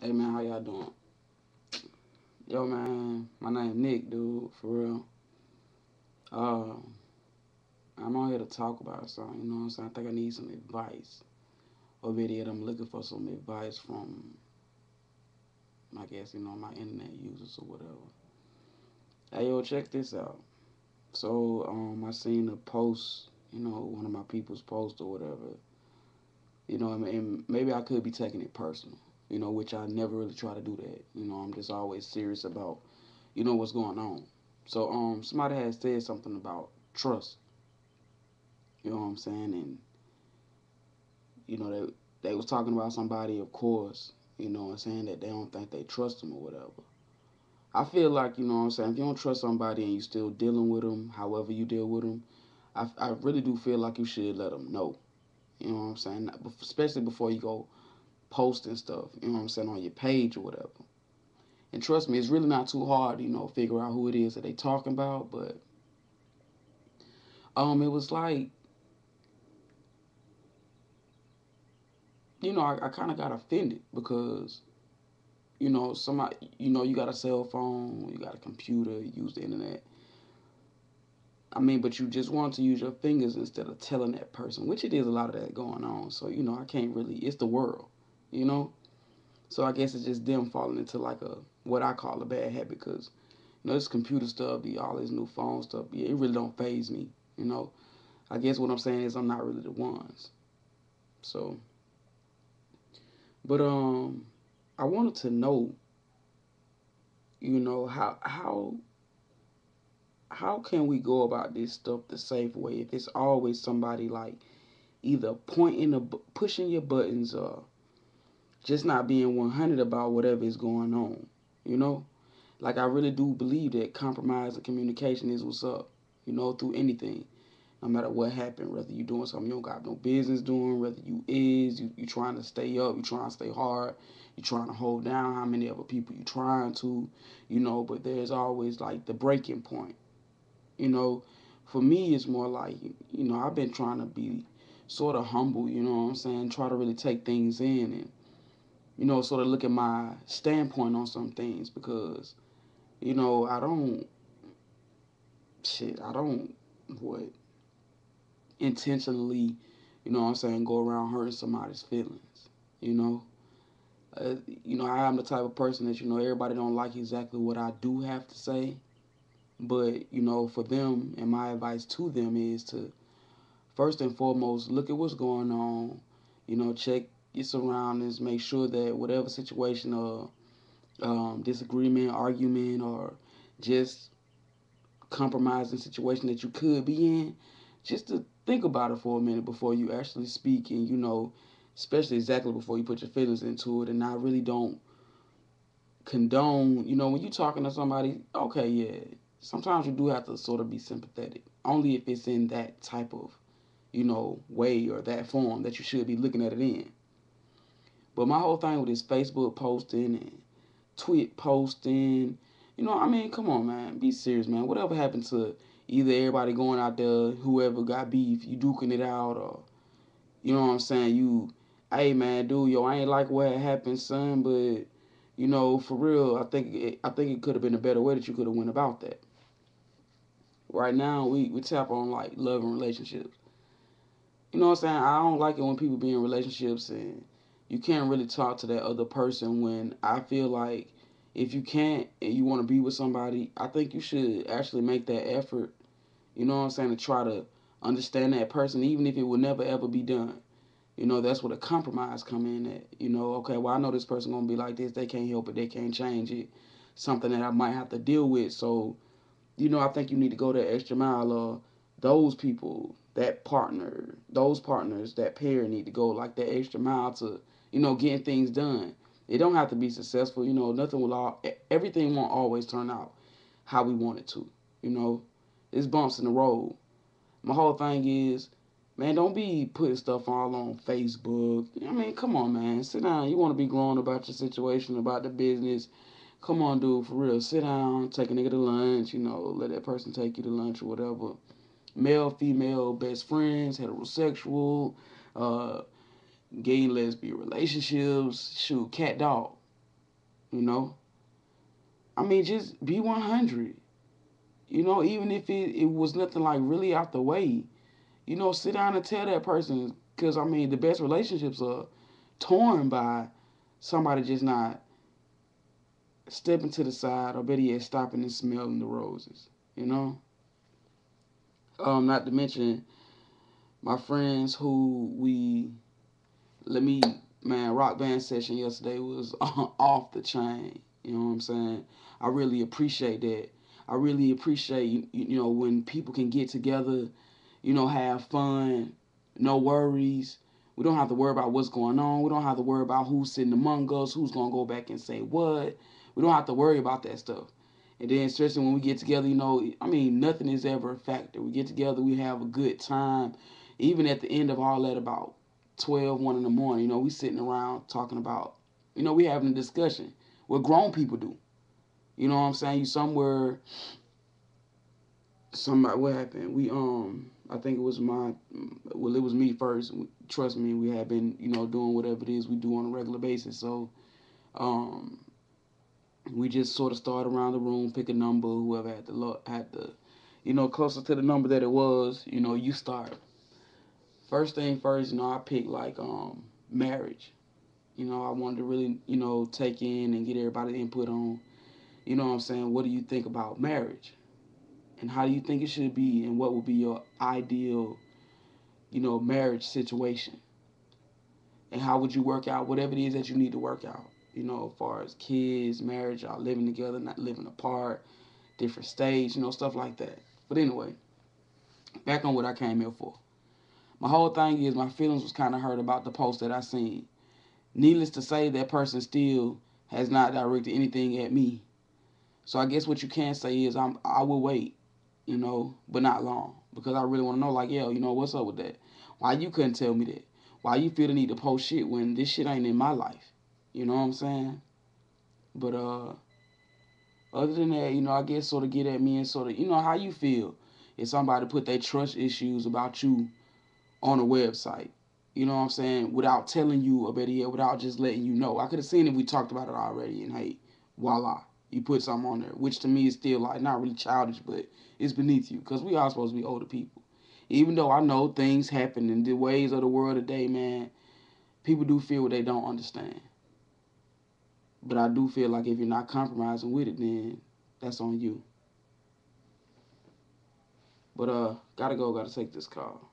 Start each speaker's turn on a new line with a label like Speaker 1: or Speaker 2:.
Speaker 1: Hey man, how y'all doing? Yo man, my name Nick, dude, for real. Uh, I'm on here to talk about something, you know what I'm saying? I think I need some advice. Or video, I'm looking for some advice from, I guess, my internet users or whatever. Hey yo, check this out. So, I seen a post, one of my people's posts or whatever. And maybe I could be taking it personal, which I never really try to do that. I'm just always serious about, what's going on. So somebody had said something about trust. You know what I'm saying? And they was talking about somebody, of course, and saying that they don't think they trust them or whatever. I feel like, what I'm saying, if you don't trust somebody and you still dealing with them, however you deal with them, I really do feel like you should let them know. You know what I'm saying? Especially before you go posting stuff, on your page or whatever. And trust me, it's really not too hard, figure out who it is that they talking about. But it was like, I kind of got offended because somebody, you got a cell phone, you got a computer, you use the internet. I mean, but you just want to use your fingers instead of telling that person, which it is a lot of that going on. So, I can't really, it's the world, you know? So I guess it's just them falling into like what I call a bad habit because, this computer stuff, all this new phone stuff, yeah, it really don't phase me, you know? I guess what I'm saying is I'm not really the ones. So, but I wanted to know, how can we go about this stuff the safe way if it's always somebody like either pointing the pushing your buttons or just not being 100 about whatever is going on, you know? Like I really do believe that compromise and communication is what's up, through anything. No matter what happened, whether you doing something you don't got no business doing, whether you trying to stay up, you trying to stay hard, you trying to hold down how many other people you trying to, but there's always like the breaking point. You know, for me, it's more like, I've been trying to be sort of humble, you know what I'm saying? Try to really take things in and, sort of look at my standpoint on some things because, I don't, I don't, what, intentionally, what I'm saying, go around hurting somebody's feelings, you know? I am the type of person that, everybody don't like exactly what I do have to say. But, for them, and my advice to them is to first and foremost, look at what's going on. Check your surroundings. Make sure that whatever situation or disagreement, argument, or just compromising situation that you could be in, just to think about it for a minute before you actually speak, and especially exactly before you put your feelings into it. And I really don't condone. When you're talking to somebody, okay, yeah, sometimes you do have to sort of be sympathetic, only if it's in that type of way or that form that you should be looking at it in. But my whole thing with this Facebook posting and tweet posting, I mean, come on, man, be serious, man. Whatever happened to either everybody going out there, whoever got beef, you duking it out, or you know what I'm saying, hey man, dude, yo, I ain't like what happened, son, but for real, I think it could have been a better way that you could have went about that. Right now, we tap on like love and relationships. You know what I'm saying? I don't like it when people be in relationships and you can't really talk to that other person when I feel like if you can't and you want to be with somebody, I think you should actually make that effort, to try to understand that person, even if it will never ever be done. That's where the compromise come in at. Okay, well I know this person gonna be like this, they can't help it, they can't change it. Something that I might have to deal with. So I think you need to go that extra mile. Those people, that partner, those partners, that pair need to go like that extra mile to, getting things done. It don't have to be successful. Nothing will everything won't always turn out how we want it to. You know, it's bumps in the road. My whole thing is, man, don't be putting stuff all on Facebook. I mean, come on, man, sit down. You want to be glowing about your situation, about the business. Come on, dude, for real. Sit down, take a nigga to lunch, let that person take you to lunch or whatever. Male, female, best friends, heterosexual, gay, lesbian relationships, shoot, cat, dog. You know, I mean, just be 100. You know, even if it was nothing like really out the way, you know, sit down and tell that person. Because, I mean, the best relationships are torn by somebody just not stepping to the side or better yet, stopping and smelling the roses, you know? Not to mention my friends who let me, man, rock band session yesterday was off the chain. You know what I'm saying? I really appreciate that. I really appreciate, you know, when people can get together, you know, have fun, no worries. We don't have to worry about what's going on. We don't have to worry about who's sitting among us, who's going to go back and say what. We don't have to worry about that stuff. And then, especially when we get together, you know, I mean, nothing is ever a factor. We get together, we have a good time. Even at the end of all that, about 12, 1 in the morning, you know, we sitting around talking about, you know, we having a discussion. What grown people do. You know what I'm saying? You somewhere, somebody, what happened? I think it was well, it was me first. Trust me, we had been, you know, doing whatever it is we do on a regular basis. So, um, we just sort of started around the room, pick a number, whoever had the, you know, closer to the number that it was, you know, you start. First thing first, you know, I picked like marriage. You know, I wanted to really, you know, take in and get everybody input on, you know what I'm saying, what do you think about marriage? And how do you think it should be and what would be your ideal, you know, marriage situation? And how would you work out whatever it is that you need to work out? You know, as far as kids, marriage, y'all living together, not living apart, different stage, you know, stuff like that. But anyway, back on what I came here for. My whole thing is my feelings was kind of hurt about the post that I seen. Needless to say, that person still has not directed anything at me. So I guess what you can say is I will wait, you know, but not long because I really want to know, like, yo, you know, what's up with that? Why you couldn't tell me that? Why you feel the need to post shit when this shit ain't in my life? You know what I'm saying? But other than that, you know, I guess sort of get at me and sort of, you know, how you feel if somebody put their trust issues about you on a website. You know what I'm saying? Without telling you, or better yet, without just letting you know. I could have seen if we talked about it already, and hey, voila, you put something on there, which to me is still like not really childish, but it's beneath you because we are supposed to be older people. Even though I know things happen in the ways of the world today, man, people do feel what they don't understand. But I do feel like if you're not compromising with it, then that's on you. But gotta go, gotta take this call.